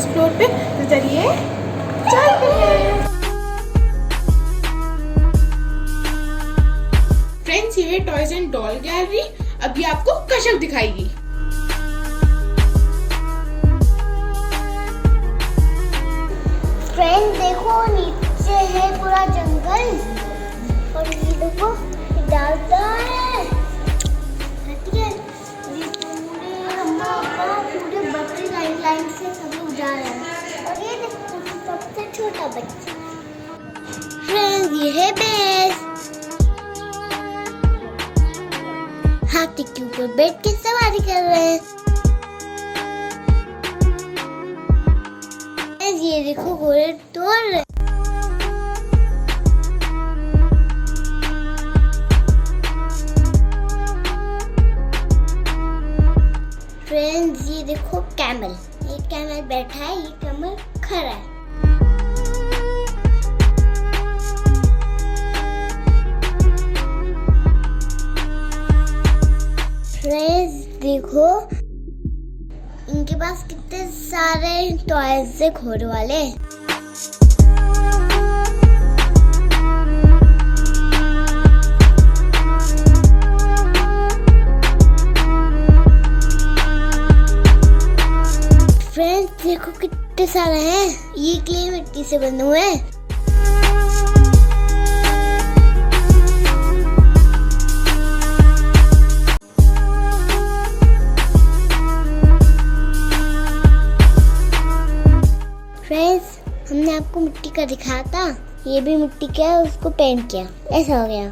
First floor पे। तो चलिए चलते हैं। फ्रेंड्स, ये है टॉयज एंड डॉल गैलरी। अभी आपको कश्यप दिखाएगी। फ्रेंड देखो, नीचे है पूरा जंगल और ये देखो डालता है। ये पूरे बच्चे लाइन से सब लोग जा रहे हैं और ये देखो सबसे छोटा बच्चा। फ्रेंड्स, ये है बेस। हाथी के ऊपर बैठ के सवारी कर रहे हैं। ये देखो घोड़े तोड़ रहे। फ्रेंड्स, ये देखो कैमल। ये कैमल बैठा है, ये कैमल खड़ा है। फ्रेंड्स देखो, इनके पास कितने सारे टॉयज है घोड़े वाले। फ्रेंड्स देखो कितने सारे हैं। ये क्ले मिट्टी से बने हुए हैं। फ्रेंड्स, हमने आपको मिट्टी का दिखाया था। ये भी मिट्टी का है, उसको पेंट किया, ऐसा हो गया।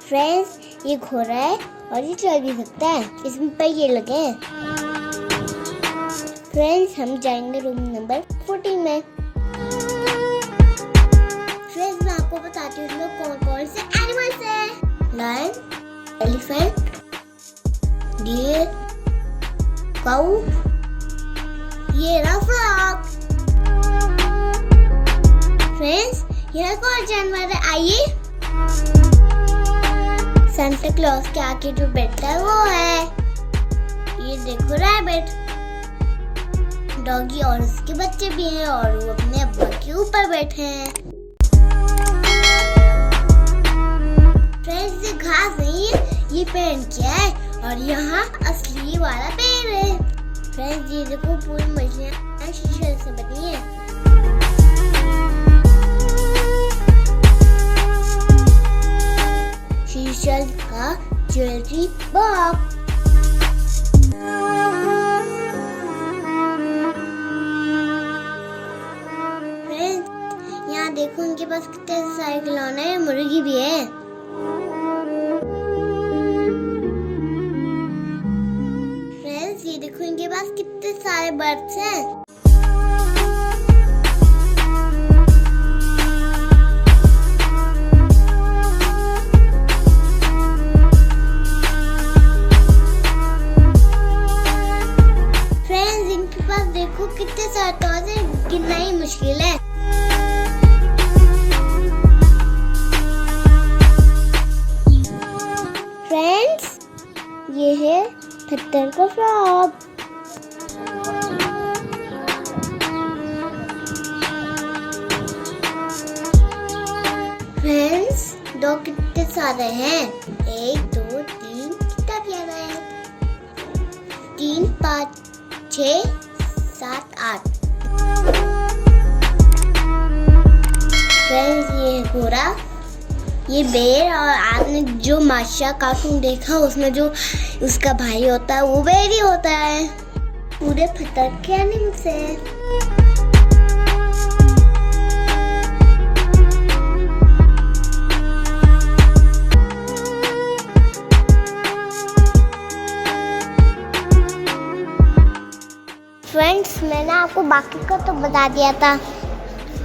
फ्रेंड्स, ये घोड़ा है और ये चल भी सकता है। इसमें पहिए लगे हैं। फ्रेंड्स, हम जाएंगे रूम नंबर 14 में। फ्रेंड्स, मैं आपको बताती हूँ इसमें कौन कौन से एनिमल्स हैं। लायन, एलिफेंट, डियर, काऊ, ये रहा फ्रॉग। फ्रेंड्स, यह कौन जानवर है? आइए। सांता क्लॉज के आगे जो बैठता है वो है। ये देखो रैबिट, डॉगी और उसके बच्चे भी हैं और वो अपने अब्बा के ऊपर बैठे हैं। फ्रेंड्स, ये घास नहीं है, ये पेंट किया है और यहाँ असली वाला पेड़ है। फ्रेंड्स, ये देखो पूरी मछलियाँ शीशे से बनी है। शीशे का ज्वेलरी बॉक्स। देखो उनके पास कितने सारे खिलौने हैं। मुर्गी भी है। फ्रेंड्स, ये देखो इनके पास कितने सारे बर्ड्स हैं। फ्रेंड्स, इनके पास देखो कितने सारे टॉयज हैं, गिनना ही मुश्किल है। फ्रेंड्स, ये है पत्थर का फ्रॉग। फ्रेंड्स, दो कितने सारे हैं? 1 2 3, कितना प्यारा है। 3 5 6 7 8। फ्रेंड्स, ये घोड़ा, ये बेर, और आपने जो माशा कार्टून देखा उसमें जो उसका भाई होता है वो बेर ही होता है। पूरे पत्थर के एनिमल्स हैं। फ्रेंड्स, मैंने आपको बाकी का तो बता दिया था।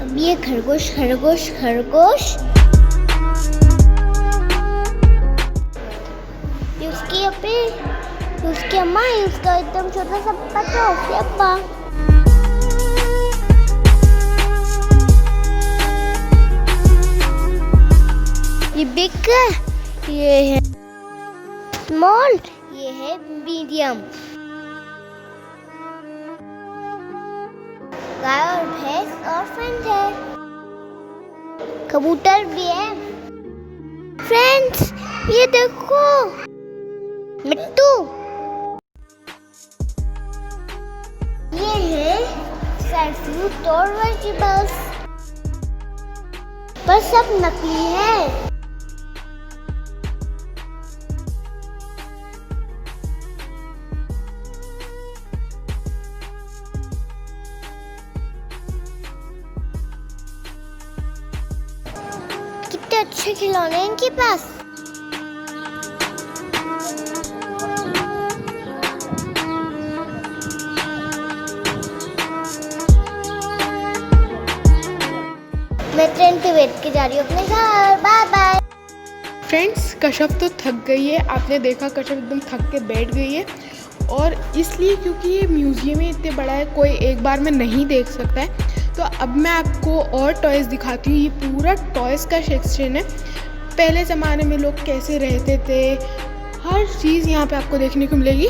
अब ये खरगोश खरगोश खरगोश, उसकी अम्मा, उसका एकदम छोटा सा बच्चा, उसके अब्बा। बिग, ये है स्मॉल, ये है मीडियम। गाय और भैंस और फ्रेंड्स है, कबूतर भी है। फ्रेंड्स ये देखो मिट्टू, ये है फ्रूट और वेजिटेबल्स, पर सब नकली है। कितने अच्छे खिलौने हैं इनके पास। मैं ट्रेन पे बैठ के जा रही हूँ अपने घर। Bye bye. फ्रेंड्स कश्यप तो थक गई है, आपने देखा कश्यप एकदम थक के बैठ गई है, और इसलिए क्योंकि ये म्यूज़ियम में इतने बड़ा है, कोई एक बार में नहीं देख सकता है। तो अब मैं आपको और टॉयज़ दिखाती हूँ। ये पूरा टॉयज़ का सेक्शन है। पहले ज़माने में लोग कैसे रहते थे, हर चीज़ यहाँ पे आपको देखने को मिलेगी।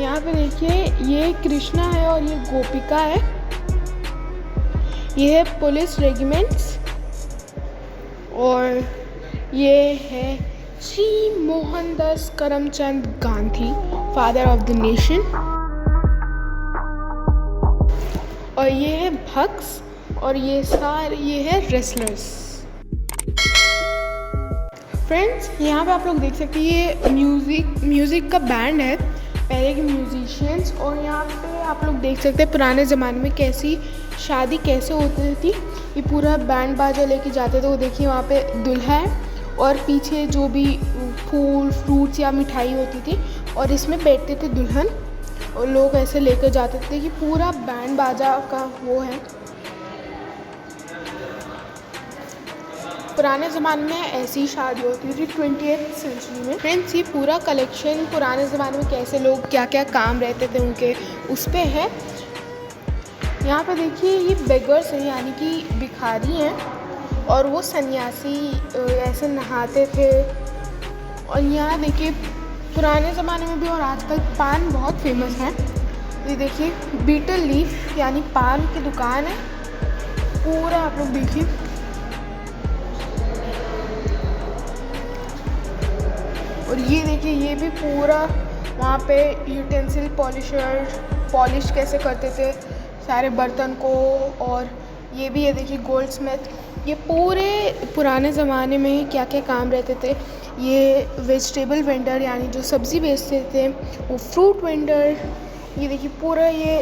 यहाँ पे देखिए, ये कृष्णा है और ये गोपिका है। ये है पुलिस रेजिमेंट्स, और ये है Shri Mohandas Karamchand Gandhi, father of the nation. और ये है भक्स, और ये है रेसलर्स। फ्रेंड्स यहाँ पे आप लोग देख सकते हैं, ये म्यूज़िक का बैंड है, पहले के म्यूजिशियंस। और यहाँ पे आप लोग देख सकते हैं पुराने ज़माने में कैसी शादी कैसे होती थी। ये पूरा बैंड बाजा लेके जाते थे। वो देखिए वहाँ पे दुल्हा है, और पीछे जो भी फूल फ्रूट्स या मिठाई होती थी, और इसमें बैठते थे दुल्हन, और लोग ऐसे लेकर जाते थे कि पूरा बैंड बाजा का वो है। पुराने ज़माने में ऐसी शादी होती थी 20th सेंचुरी में। फ्रेंड्स ये पूरा कलेक्शन पुराने ज़माने में कैसे लोग क्या क्या काम रहते थे उनके, उस पे है। यहाँ पे देखिए ये बेगर्स हैं, यानी कि भिखारी हैं, और वो सन्यासी ऐसे नहाते थे। और यहाँ देखिए पुराने ज़माने में भी और आज तक पान बहुत फेमस है। ये देखिए बीटल लीफ यानी पान की दुकान है पूरा, आप लोग देखिए। और ये देखिए ये भी पूरा वहाँ पे यूटेंसिल पॉलिश कैसे करते थे सारे बर्तन को। और ये भी है देखिए गोल्ड स्मिथ। ये पूरे पुराने ज़माने में क्या क्या काम रहते थे। ये वेजिटेबल वेंडर यानी जो सब्ज़ी बेचते थे, वो फ्रूट वेंडर। ये देखिए पूरा ये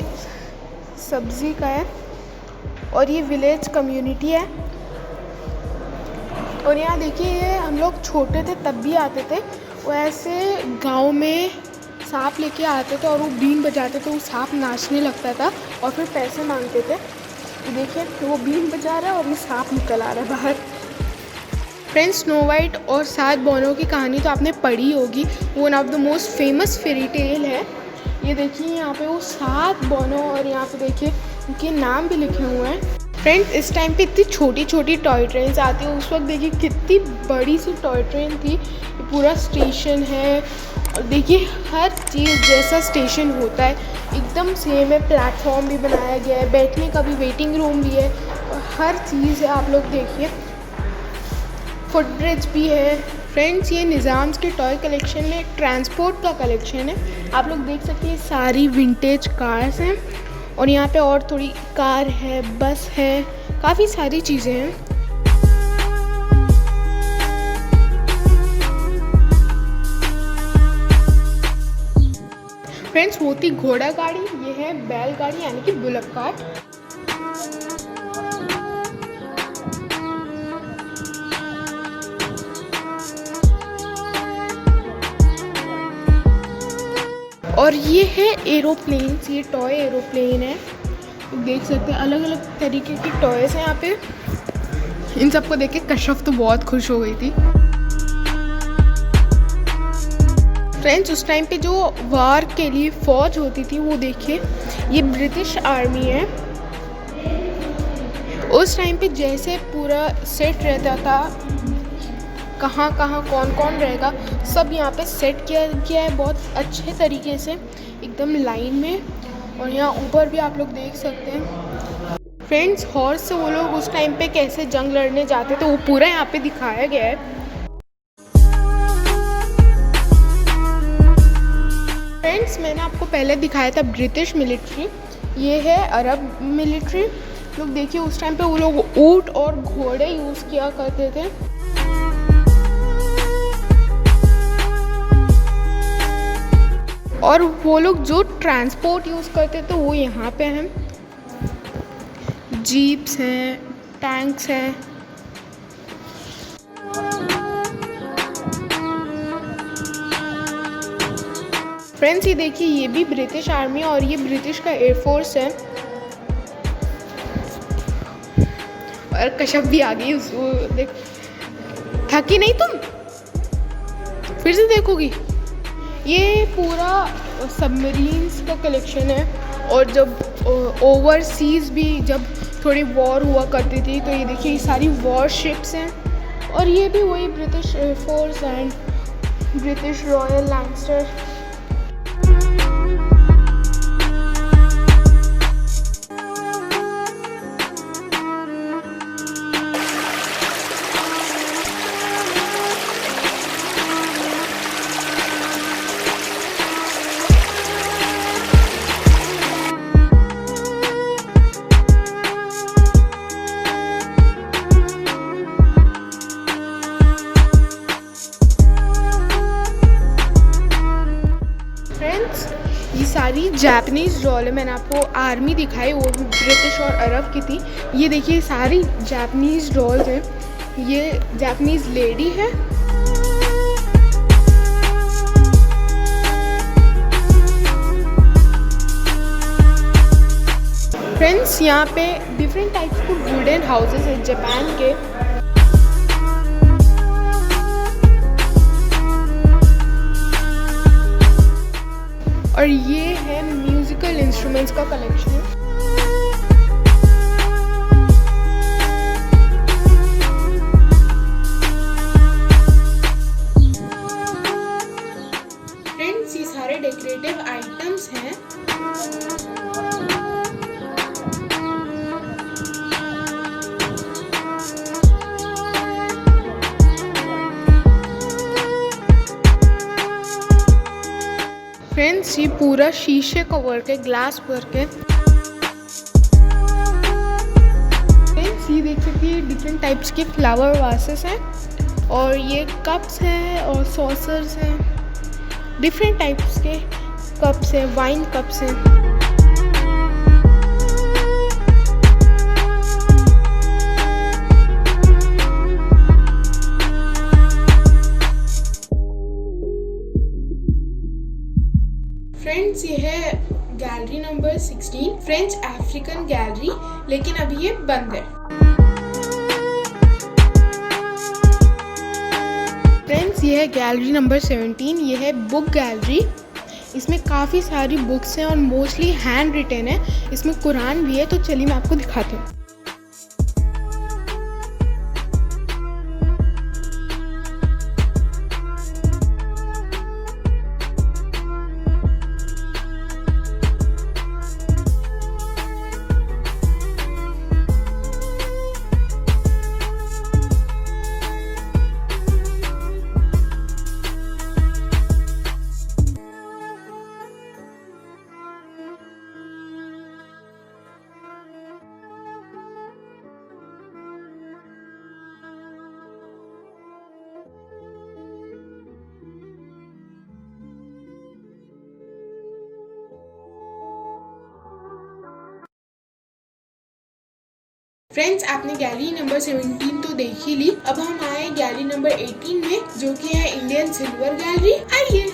सब्ज़ी का है, और ये विलेज कम्युनिटी है। और यहाँ देखिए ये हम लोग छोटे थे तब भी आते थे, वो ऐसे गांव में सांप लेके आते थे और वो बीन बजाते थे, वो सांप नाचने लगता था और फिर पैसे मांगते थे। ये देखिए तो वो बीन बजा रहा है और ये सांप निकल आ रहा है बाहर। फ्रेंड्स स्नो वाइट और 7 बौनों की कहानी तो आपने पढ़ी होगी, वो one of the most famous fairy tale है। ये देखिए यहाँ पे वो 7 बौनों, और यहाँ पे देखिए उनके नाम भी लिखे हुए हैं। फ्रेंड्स इस टाइम पे इतनी छोटी छोटी टॉय ट्रेन्स आती है, उस वक्त देखिए कितनी बड़ी सी टॉय ट्रेन थी। ये पूरा स्टेशन है, और देखिए हर चीज़ जैसा स्टेशन होता है एकदम सेम है। प्लेटफॉर्म भी बनाया गया है, बैठने का भी वेटिंग रूम भी है, और हर चीज़ है। आप लोग देखिए फुट ब्रिज भी है। फ्रेंड्स ये निज़ाम्स के टॉय कलेक्शन में ट्रांसपोर्ट का कलेक्शन है। आप लोग देख सकते हैं सारी विंटेज कार्स हैं, और यहाँ पे और थोड़ी कार है, बस है, काफ़ी सारी चीज़ें हैं। फ्रेंड्स वो थी घोड़ा गाड़ी, ये है बैल गाड़ी यानी कि बुलक कार्ट। और ये है एरोप्लेन्स, ये टॉय एरोप्लेन है। देख सकते हैं अलग अलग तरीके की टॉयज़ हैं यहाँ पे। इन सबको देख के कश्यप तो बहुत खुश हो गई थी। फ्रेंड्स उस टाइम पे जो वार के लिए फ़ौज होती थी, वो देखिए ये ब्रिटिश आर्मी है। उस टाइम पे जैसे पूरा सेट रहता था कहाँ कहाँ कौन कौन रहेगा सब यहाँ पे सेट किया है बहुत अच्छे तरीके से, एकदम लाइन में। और यहाँ ऊपर भी आप लोग देख सकते हैं फ्रेंड्स, हॉर्स से वो लोग उस टाइम पे कैसे जंग लड़ने जाते थे वो पूरा यहाँ पे दिखाया गया है। फ्रेंड्स, मैंने आपको पहले दिखाया था ब्रिटिश मिलिट्री, ये है अरब मिलिट्री। लोग देखिए उस टाइम पे वो लोग ऊंट और घोड़े यूज़ किया करते थे। और वो लोग जो ट्रांसपोर्ट यूज़ करते थे वो यहाँ पे हैं, जीप्स हैं, टैंक्स हैं। फ्रेंड्स, ये देखिए ये भी ब्रिटिश आर्मी और ये ब्रिटिश का एयरफोर्स है। और कश्यप भी आ गई, उसको देख, थकी नहीं तुम, फिर से देखोगी। ये पूरा सबमरीन्स का कलेक्शन है। और जब ओवरसीज़ भी जब थोड़ी वॉर हुआ करती थी तो ये देखिए ये सारी वॉर शिप्स हैं। और ये भी वही British air force and British royal lancer. ये सारी जापानीज़ डॉल है, मैंने आपको आर्मी दिखाई, वो भी ब्रिटिश और अरब की थी। ये देखिए सारी जापानीज़ डॉल्स हैं, ये जापानीज़ लेडी है। फ्रेंड्स, यहाँ पे डिफरेंट टाइप्स के वुडन हाउसेस हैं जापान के। और ये है म्यूज़िकल इंस्ट्रूमेंट्स का कलेक्शन। फ्रेंड्स, ये सारे डेकोरेटिव आइटम्स हैं। फ्रेंड्स, ये पूरा शीशे का वर्क है, ग्लास वर्क है। फ्रेंड्स, ये देख सकते हैं डिफरेंट टाइप्स के फ्लावर वासेस हैं और ये कप्स हैं और सॉसर्स हैं, डिफरेंट टाइप्स के कप्स हैं, वाइन कप्स हैं। फ्रेंड्स, ये है gallery number 16, French African gallery, लेकिन अभी ये बंद है। फ्रेंड्स, ये है गैलरी नंबर 17, ये है बुक गैलरी। इसमें काफ़ी सारी बुक्स हैं और मोस्टली हैंड रिटन है। इसमें कुरान भी है, तो चलिए मैं आपको दिखाती हूँ। फ्रेंड्स, आपने गैलरी नंबर 17 तो देख ही ली। अब हम आए गैलरी नंबर 18 में, जो कि है इंडियन सिल्वर गैलरी। आइए।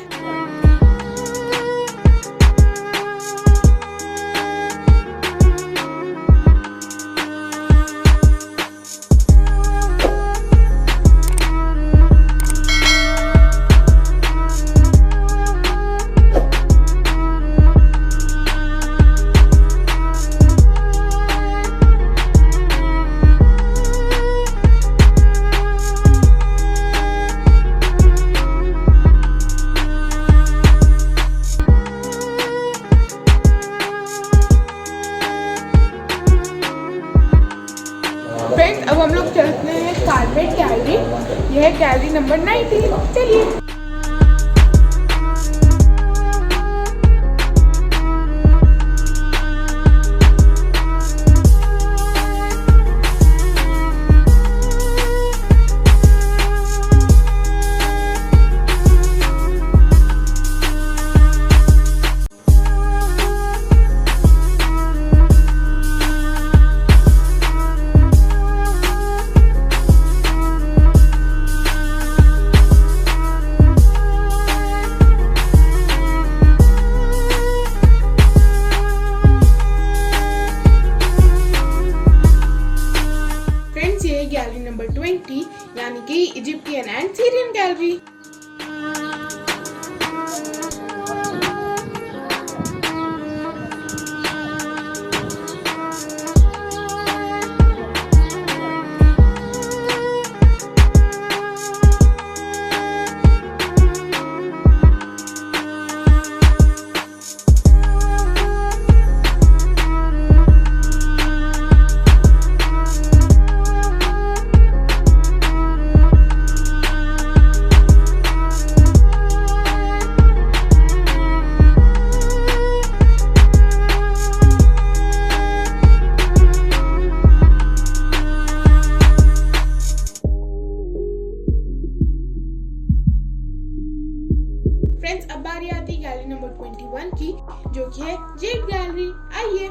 Gallery number 19। चलिए। गैलरी नंबर 20 यानी कि Egyptian and Syrian gallery. Friends, अब बारी आती है गैलरी नंबर 21 की, जो कि है जेड गैलरी। आइए।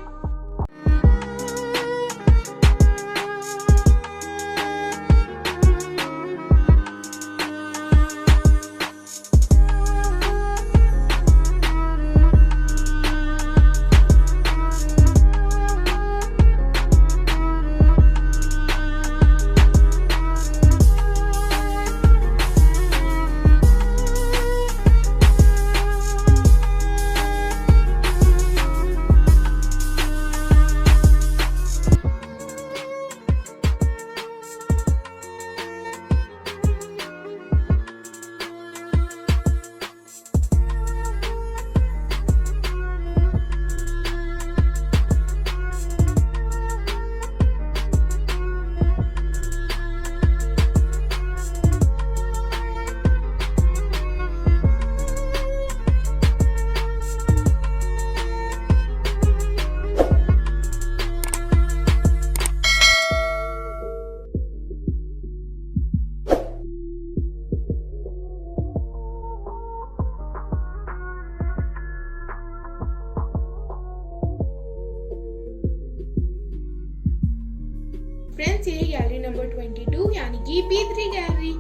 फ्रेंड्स, ये गैलरी नंबर 22 यानी कि B3 गैलरी।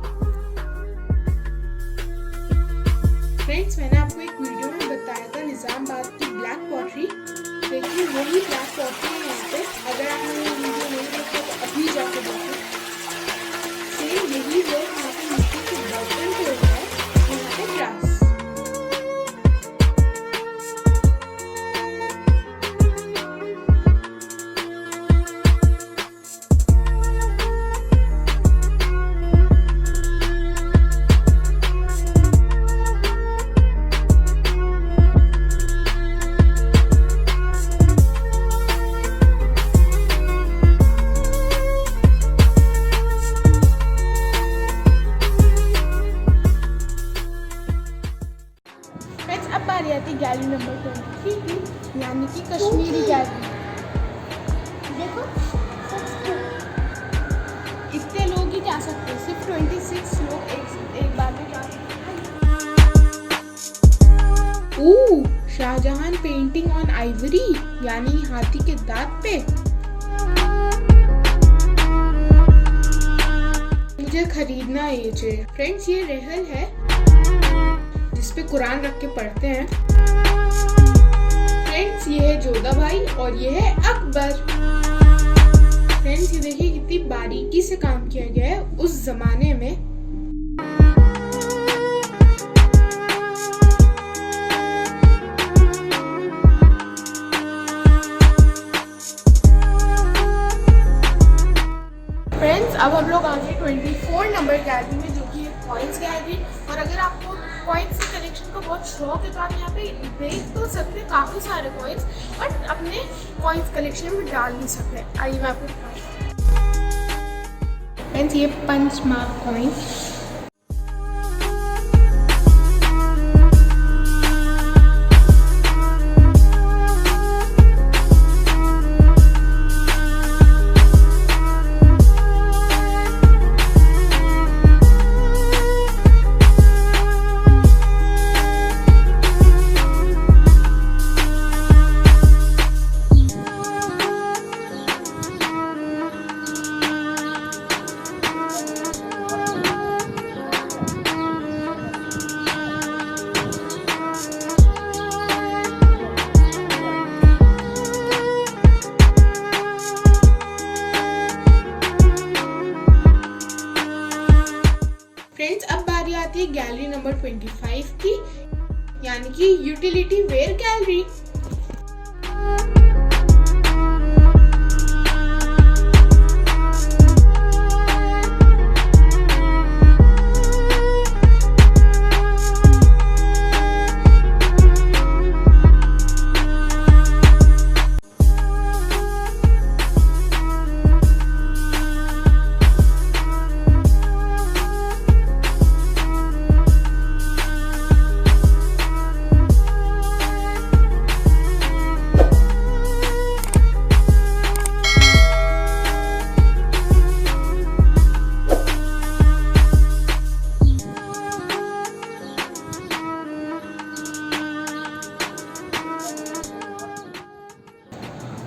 फ्रेंड्स, मैंने आपको एक वीडियो में बताया था निजामाबाद की ब्लैक पॉटरी। देखिए, वही ब्लैक पॉटरी है यहाँ पे। अगर आपने ये वीडियो नहीं देखा तो अभी जाके देखो। सेम यही है, यहाँ पे मिट्टी के बर्तन पे होता है, यहाँ पे ग्लास। अब बारी आती है गैलरी नंबर 23 की, यानी कि कश्मीरी गैलरी। देखो, इतने लोग ही जा सकते हैं, सिर्फ 26 लोग एक बार में जा सकते हैं। शाहजहान पेंटिंग ऑन आइवरी, यानी हाथी के दांत पे। मुझे खरीदना है ये चीज। फ्रेंड्स, ये रहल है जिसपे कुरान रख के पढ़ते हैं। फ्रेंड्स, ये है जोधा भाई और ये है अकबर। फ्रेंड्स, ये देखिए कितनी बारीकी से काम किया गया है उस जमाने में। फ्रेंड्स, अब हम लोग आ गए 24 नंबर गैलरी में, जो कि है कॉइन्स गैलरी। और अगर आपको कॉइन्स के कलेक्शन का बहुत शौक है तो आप यहाँ पे देख तो सकते हैं काफ़ी सारे कॉइन्स, बट अपने कॉइन्स कलेक्शन में डाल नहीं सकते। आइए मैं आपको फ्रेंड्स, ये पंच मार्क कॉइन नंबर 25 की, यानी कि यूटिलिटी वेयर गैलरी।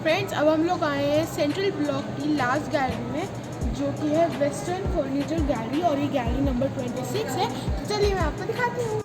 फ्रेंड्स, अब हम लोग आए हैं सेंट्रल ब्लॉक की लास्ट गैलरी में, जो कि है वेस्टर्न फर्नीचर गैलरी, और ये गैलरी नंबर 26 है। तो चलिए मैं आपको दिखाती हूँ।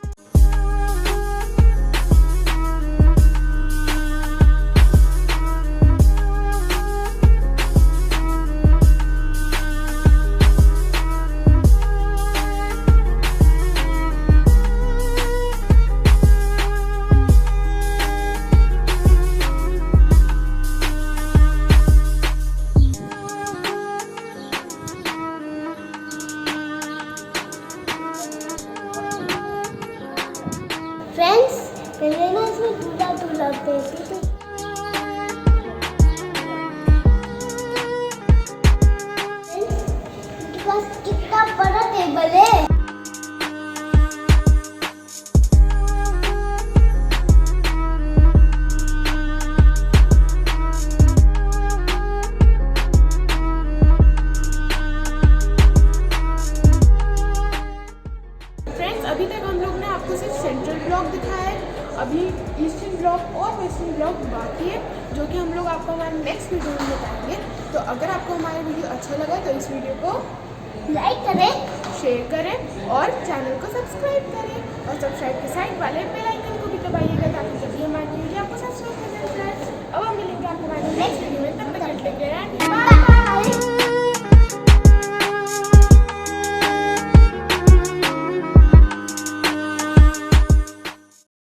फ्रेंड्स, पहले ना इसमें दूल्हा बैठी थी। इनके पास कितना बड़ा टेबल है। फ्रेंड्स, अभी तक हम लोग ने आपको सिर्फ सेंट्रल ब्लॉक दिखाया है, अभी ईस्टर्न ब्लॉक और वेस्टर्न ब्लॉक बाकी है, जो कि हम लोग आपको हमारे नेक्स्ट वीडियो में बताएंगे। तो अगर आपको हमारा वीडियो अच्छा लगा तो इस वीडियो को लाइक करें, शेयर करें और चैनल को सब्सक्राइब करें, और सब्सक्राइब के साइड वाले बेल आइकन को भी दबाइएगा, ताकि जब भी हमारी वीडियो आपको सबसे